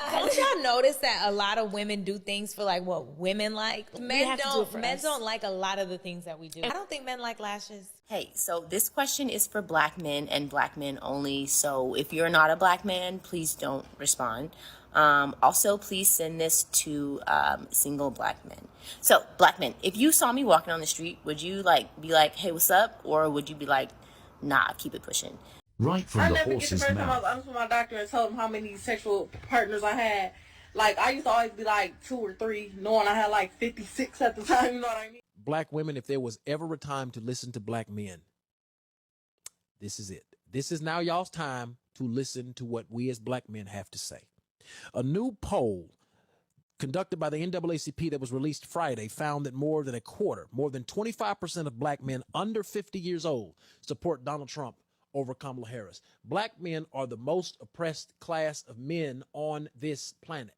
Don't y'all notice that a lot of women do things for like what women like? Men don't like a lot of the things that we do. I don't think men like lashes. Hey, so this question is for Black men and Black men only. So if you're not a Black man, please don't respond. Also, please send this to single Black men. So, Black men, if you saw me walking on the street, would you be like, hey, what's up? Or would you be like, nah, keep it pushing? Right from the horse's mouth. I never get the first time I was honest with my doctor and told him how many sexual partners I had. Like, I used to always be like 2 or 3, knowing I had like 56 at the time, you know what I mean? Black women, if there was ever a time to listen to Black men, this is it. This is now y'all's time to listen to what we as Black men have to say. A new poll conducted by the NAACP that was released Friday found that more than 25% of Black men under 50 years old support Donald Trump over Kamala Harris. Black men are the most oppressed class of men on this planet.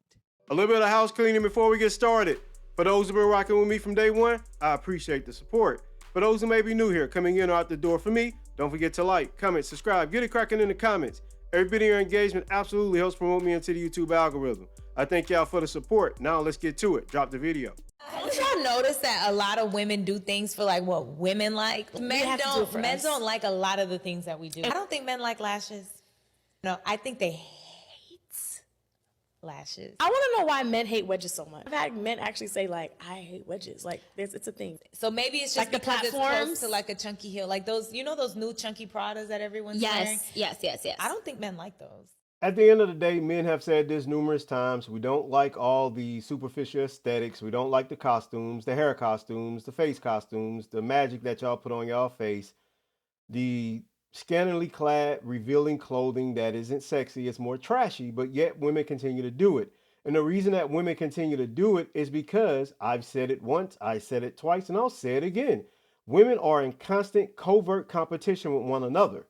A little bit of house cleaning before we get started. For those who've been rocking with me from day one, I appreciate the support. For those who may be new here, coming in or out the door for me, don't forget to like, comment, subscribe, get it cracking in the comments. Every bit of your engagement absolutely helps promote me into the YouTube algorithm. I thank y'all for the support. Now let's get to it. Drop the video. Don't y'all notice that a lot of women do things for like what women like? Men don't like a lot of the things that we do. I don't think men like lashes. No, I think they hate lashes. I want to know why men hate wedges so much. I've had men actually say like, I hate wedges. Like it's a thing. So maybe it's just like because it's close to like a chunky heel. Like those, those new chunky Pradas that everyone's wearing? Yes. I don't think men like those. At the end of the day, men have said this numerous times. We don't like all the superficial aesthetics. We don't like the costumes, the hair costumes, the face costumes, the magic that y'all put on y'all face, the scantily clad, revealing clothing that isn't sexy. It's more trashy, but yet women continue to do it. And the reason that women continue to do it is because I've said it once, I said it twice, and I'll say it again. Women are in constant covert competition with one another.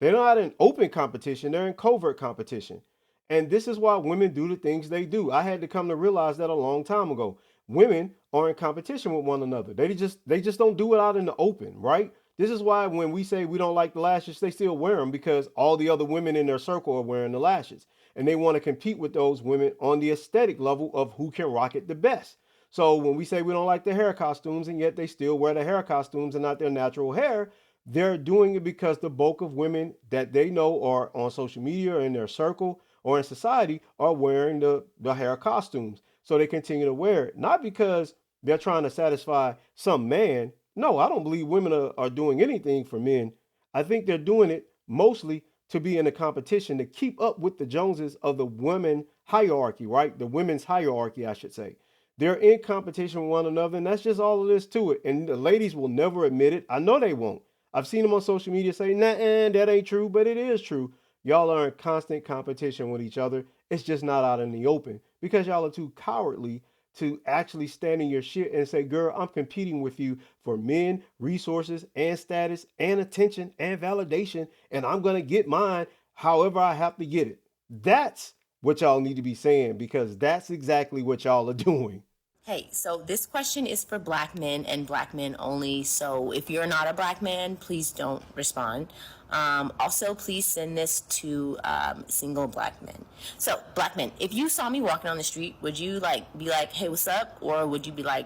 They're not in open competition, they're in covert competition. And this is why women do the things they do. I had to come to realize that a long time ago. Women are in competition with one another. They just don't do it out in the open, right? This is why when we say we don't like the lashes, they still wear them because all the other women in their circle are wearing the lashes. And they want to compete with those women on the aesthetic level of who can rock it the best. So when we say we don't like the hair costumes and yet they still wear the hair costumes and not their natural hair, they're doing it because the bulk of women that they know are on social media or in their circle or in society are wearing the hair costumes. So they continue to wear it, not because they're trying to satisfy some man. No, I don't believe women are doing anything for men. I think they're doing it mostly to be in a competition to keep up with the Joneses of the women hierarchy, right? The women's hierarchy, I should say. They're in competition with one another, and that's just all it is to it. And the ladies will never admit it. I know they won't. I've seen them on social media say, nah, that ain't true, but it is true. Y'all are in constant competition with each other. It's just not out in the open because y'all are too cowardly to actually stand in your shit and say, girl, I'm competing with you for men, resources, and status, and attention, and validation, and I'm going to get mine however I have to get it. That's what y'all need to be saying because that's exactly what y'all are doing. Hey, so this question is for Black men and Black men only. So if you're not a Black man, please don't respond. Also, please send this to single Black men. So, Black men, if you saw me walking on the street, would you be like, hey, what's up? Or would you be like,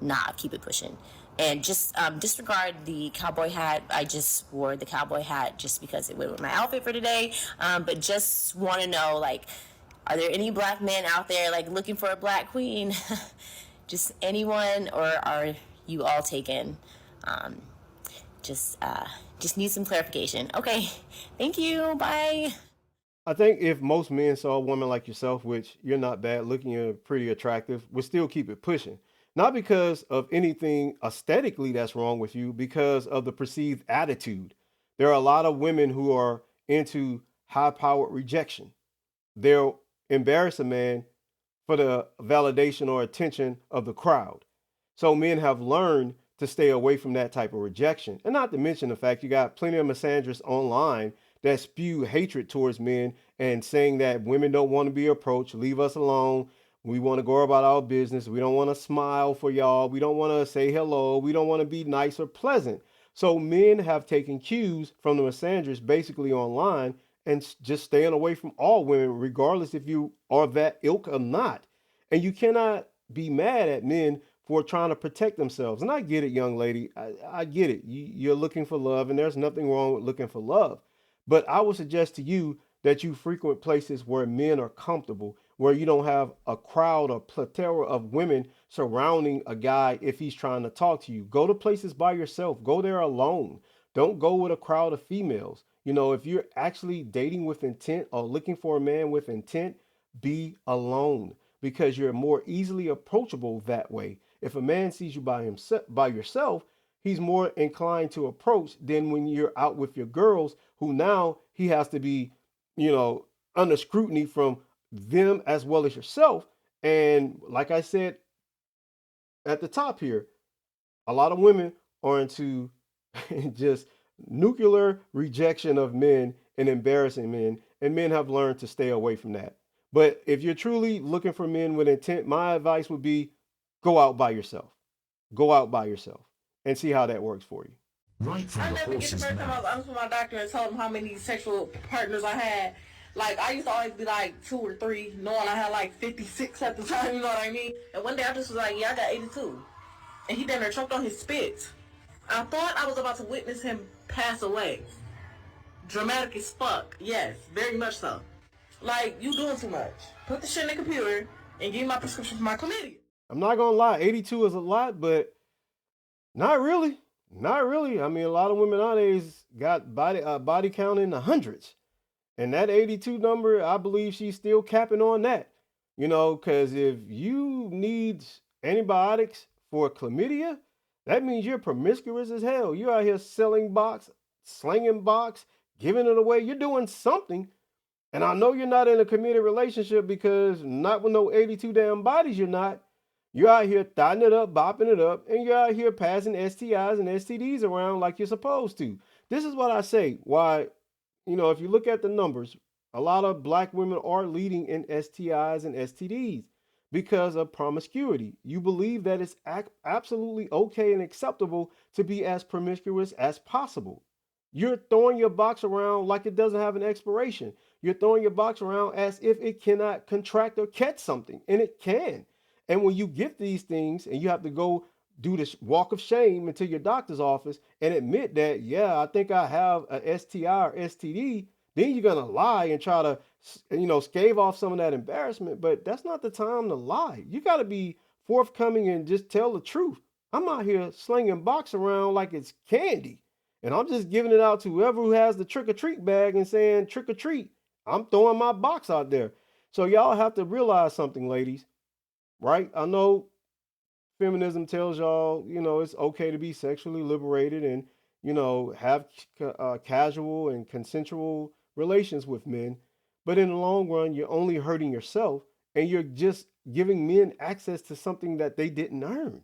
nah, keep it pushing? And just disregard the cowboy hat. I just wore the cowboy hat just because it went with my outfit for today. But just want to know, are there any Black men out there looking for a Black queen? Just anyone, or are you all taken? Just need some clarification. Okay, thank you. Bye. I think if most men saw a woman like yourself, which you're not bad looking, you're pretty attractive, would still keep it pushing. Not because of anything aesthetically that's wrong with you, because of the perceived attitude. There are a lot of women who are into high-powered rejection. They'll embarrass a man for the validation or attention of the crowd. So men have learned to stay away from that type of rejection. And not to mention the fact you got plenty of misandrists online that spew hatred towards men and saying that women don't want to be approached, leave us alone. We want to go about our business. We don't want to smile for y'all. We don't want to say hello. We don't want to be nice or pleasant. So men have taken cues from the misandrists basically online and just staying away from all women, regardless if you are that ilk or not. And you cannot be mad at men for trying to protect themselves. And I get it, young lady. I get it. You're looking for love, and there's nothing wrong with looking for love. But I would suggest to you that you frequent places where men are comfortable, where you don't have a crowd or plethora of women surrounding a guy if he's trying to talk to you. Go to places by yourself. Go there alone. Don't go with a crowd of females. You know, if you're actually dating with intent or looking for a man with intent, be alone because you're more easily approachable that way. If a man sees you by yourself, he's more inclined to approach than when you're out with your girls, who now he has to be, under scrutiny from them as well as yourself. And like I said at the top here, a lot of women are into just nuclear rejection of men and embarrassing men, and men have learned to stay away from that. But if you're truly looking for men with intent, my advice would be go out by yourself. Go out by yourself and see how that works for you. Right from I never get the first time I was honest with my doctor and told him how many sexual partners I had. Like, I used to always be like 2 or 3, knowing I had like 56 at the time, you know what I mean? And one day I just was like, yeah, I got 82. And he damn near choked on his spit. I thought I was about to witness him pass away. Dramatic as fuck. Yes, very much so. Like, you doing too much. Put the shit in the computer and give me my prescription for my chlamydia. I'm not gonna lie, 82 is a lot, but not really. Not really. I mean, a lot of women nowadays got body count in the hundreds. And that 82 number, I believe she's still capping on that. Because if you need antibiotics for chlamydia, that means you're promiscuous as hell. You're out here selling box, slinging box, giving it away. You're doing something. And I know you're not in a committed relationship because not with no 82 damn bodies, you're not. You're out here thotting it up, bopping it up, and you're out here passing STIs and STDs around like you're supposed to. This is what I say. Why, if you look at the numbers, a lot of black women are leading in STIs and STDs because of promiscuity. You believe that it's absolutely okay and acceptable to be as promiscuous as possible. You're throwing your box around like it doesn't have an expiration. You're throwing your box around as if it cannot contract or catch something, and it can. And when you get these things and you have to go do this walk of shame into your doctor's office and admit that, yeah, I think I have a STI or STD, then you're going to lie and try to, scave off some of that embarrassment. But that's not the time to lie. You got to be forthcoming and just tell the truth. I'm out here slinging box around like it's candy. And I'm just giving it out to whoever who has the trick or treat bag and saying trick or treat. I'm throwing my box out there. So y'all have to realize something, ladies, right? I know feminism tells y'all, it's okay to be sexually liberated and, have casual and consensual relations with men. But in the long run, you're only hurting yourself and you're just giving men access to something that they didn't earn.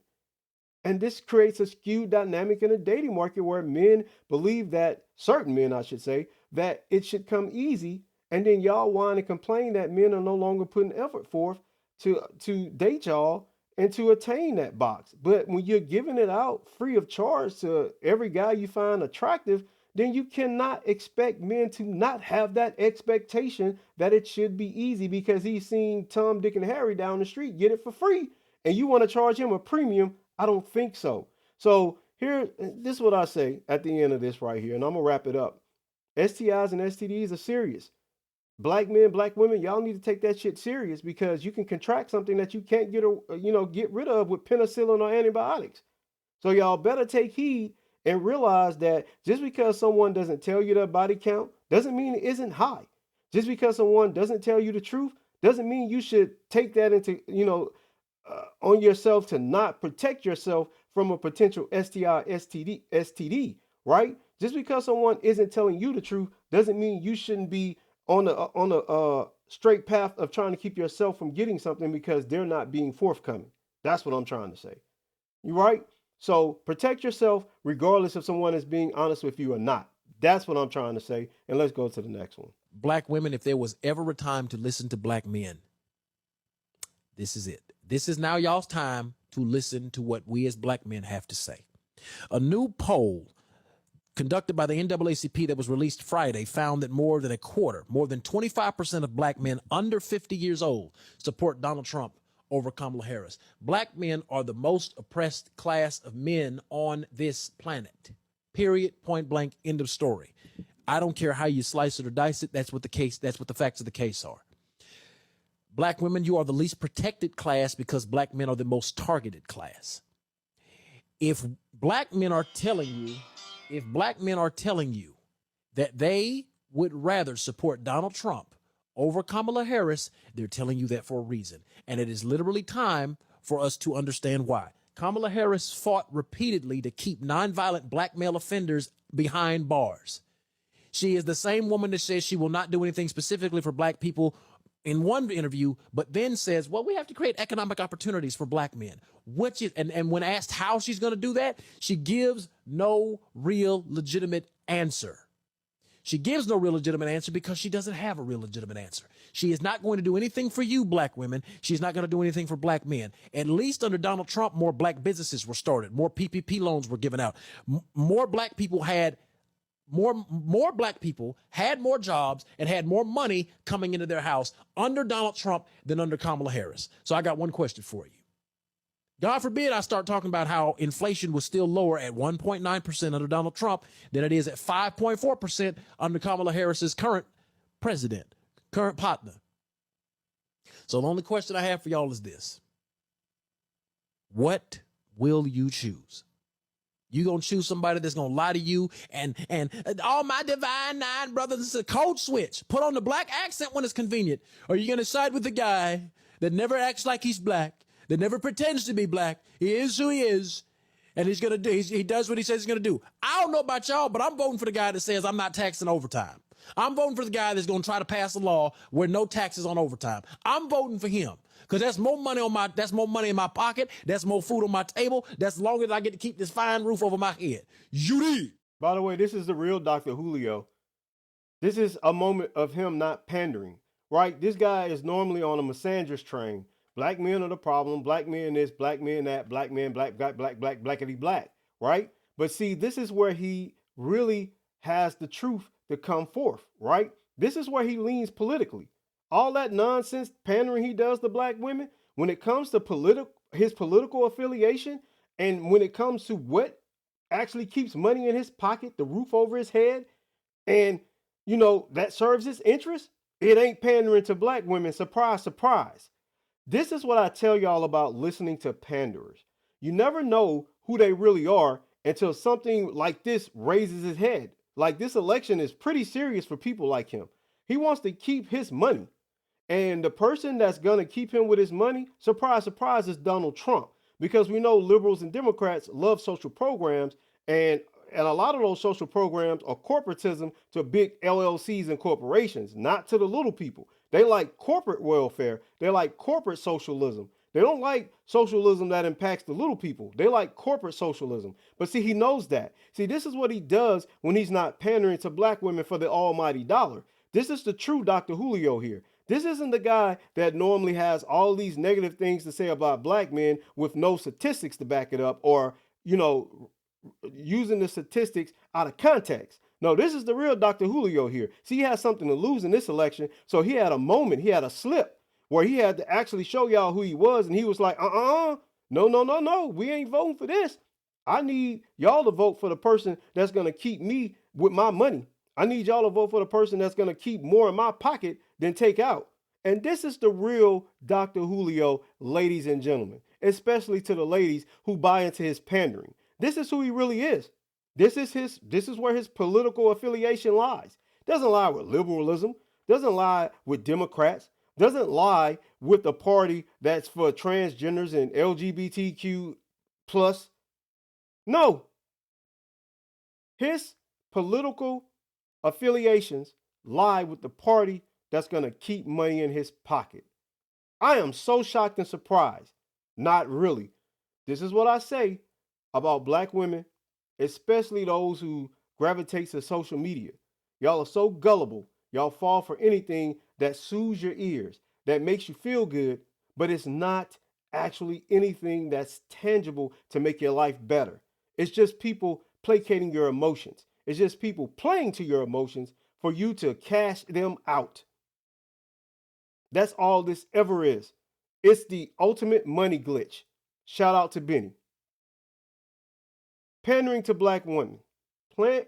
And this creates a skewed dynamic in the dating market where men believe that, certain men, I should say, that it should come easy. And then y'all whine and complain that men are no longer putting effort forth to date y'all and to attain that box. But when you're giving it out free of charge to every guy you find attractive, then you cannot expect men to not have that expectation that it should be easy because he's seen Tom, Dick, and Harry down the street get it for free. And you want to charge him a premium? I don't think so. So this is what I say at the end of this right here, and I'm going to wrap it up. STIs and STDs are serious. Black men, black women, y'all need to take that shit serious because you can contract something that you can't get rid of with penicillin or antibiotics. So y'all better take heed and realize that just because someone doesn't tell you their body count doesn't mean it isn't high. Just because someone doesn't tell you the truth doesn't mean you should take that into, on yourself to not protect yourself from a potential STI, STD, right? Just because someone isn't telling you the truth doesn't mean you shouldn't be on a straight path of trying to keep yourself from getting something because they're not being forthcoming. That's what I'm trying to say. You right? So protect yourself regardless if someone is being honest with you or not. That's what I'm trying to say. And let's go to the next one. Black women, if there was ever a time to listen to black men, this is it. This is now y'all's time to listen to what we as black men have to say. A new poll conducted by the NAACP that was released Friday found that more than 25% of black men under 50 years old support Donald Trump over Kamala Harris. Black men are the most oppressed class of men on this planet. Period, point blank, end of story. I don't care how you slice it or dice it. That's what the facts of the case are. Black women, you are the least protected class because black men are the most targeted class. If black men are telling you that they would rather support Donald Trump over Kamala Harris, they're telling you that for a reason. And it is literally time for us to understand why. Kamala Harris fought repeatedly to keep nonviolent black male offenders behind bars. She is the same woman that says she will not do anything specifically for black people in one interview, but then says, well, we have to create economic opportunities for black men. And when asked how she's going to do that, she gives no real legitimate answer. She gives no real legitimate answer because she doesn't have a real legitimate answer. She is not going to do anything for you, black women. She's not going to do anything for black men. At least under Donald Trump, more black businesses were started. More PPP loans were given out. More black people had more jobs and had more money coming into their house under Donald Trump than under Kamala Harris. So I got one question for you. God forbid I start talking about how inflation was still lower at 1.9% under Donald Trump than it is at 5.4% under Kamala Harris's current partner. So the only question I have for y'all is this. What will you choose? You gonna choose somebody that's gonna lie to you and all my divine nine brothers, it's a code switch. Put on the black accent when it's convenient. Or are you gonna side with the guy that never acts like he's black, that never pretends to be black? He is who he is, and he does what he says he's gonna do. I don't know about y'all, but I'm voting for the guy that says I'm not taxing overtime. I'm voting for the guy that's gonna try to pass a law where no taxes on overtime. I'm voting for him. Because that's more money in my pocket. That's more food on my table. That's longer than I get to keep this fine roof over my head. You did. By the way, this is the real Dr. Julio. This is a moment of him not pandering, right? This guy is normally on a misandrist train. Black men are the problem. Black men this, black men that, black men, blackity black, right? But see, this is where he really has the truth to come forth, right? This is where he leans politically. All that nonsense pandering he does to black women, when it comes to his political affiliation, and when it comes to what actually keeps money in his pocket, the roof over his head, and, that serves his interest, it ain't pandering to black women. Surprise, surprise. This is what I tell y'all about listening to panderers. You never know who they really are until something like this raises his head. Like, this election is pretty serious for people like him. He wants to keep his money. And the person that's going to keep him with his money, surprise, surprise, is Donald Trump. Because we know liberals and Democrats love social programs. And a lot of those social programs are corporatism to big LLCs and corporations, not to the little people. They like corporate welfare. They like corporate socialism. They don't like socialism that impacts the little people. They like corporate socialism. But see, he knows that. See, this is what he does when he's not pandering to black women for the almighty dollar. This is the true Dr. Julio here. This isn't the guy that normally has all these negative things to say about black men with no statistics to back it up, or, using the statistics out of context. No, this is the real Dr. Julio here. See, he has something to lose in this election. So he had a moment, he had a slip where he had to actually show y'all who he was. And he was like, no, we ain't voting for this. I need y'all to vote for the person that's going to keep me with my money. I need y'all to vote for the person that's going to keep more in my pocket than take out. And this is the real Dr. Julio, ladies and gentlemen, especially to the ladies who buy into his pandering. This is who he really is. This is where his political affiliation lies. Doesn't lie with liberalism, doesn't lie with Democrats, doesn't lie with the party that's for transgenders and LGBTQ plus. No. His political affiliations lie with the party that's going to keep money in his pocket. I am so shocked and surprised. Not really. This is what I say about black women, especially those who gravitate to social media. Y'all are so gullible. Y'all fall for anything that soothes your ears, that makes you feel good, but it's not actually anything that's tangible to make your life better. It's just people placating your emotions. It's just people playing to your emotions for you to cash them out. That's all this ever is. It's the ultimate money glitch. Shout out to Benny. Pandering to black women.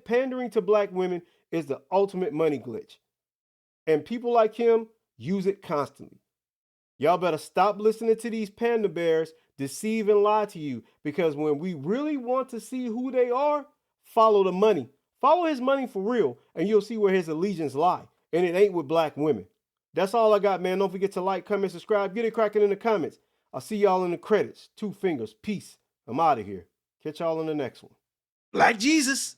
Pandering to black women is the ultimate money glitch. And people like him use it constantly. Y'all better stop listening to these panda bears deceive and lie to you, because when we really want to see who they are, follow the money. Follow his money for real, and you'll see where his allegiance lie. And it ain't with black women. That's all I got, man. Don't forget to like, comment, subscribe. Get it cracking in the comments. I'll see y'all in the credits. 2 fingers. Peace. I'm out of here. Catch y'all in the next one. Like Jesus.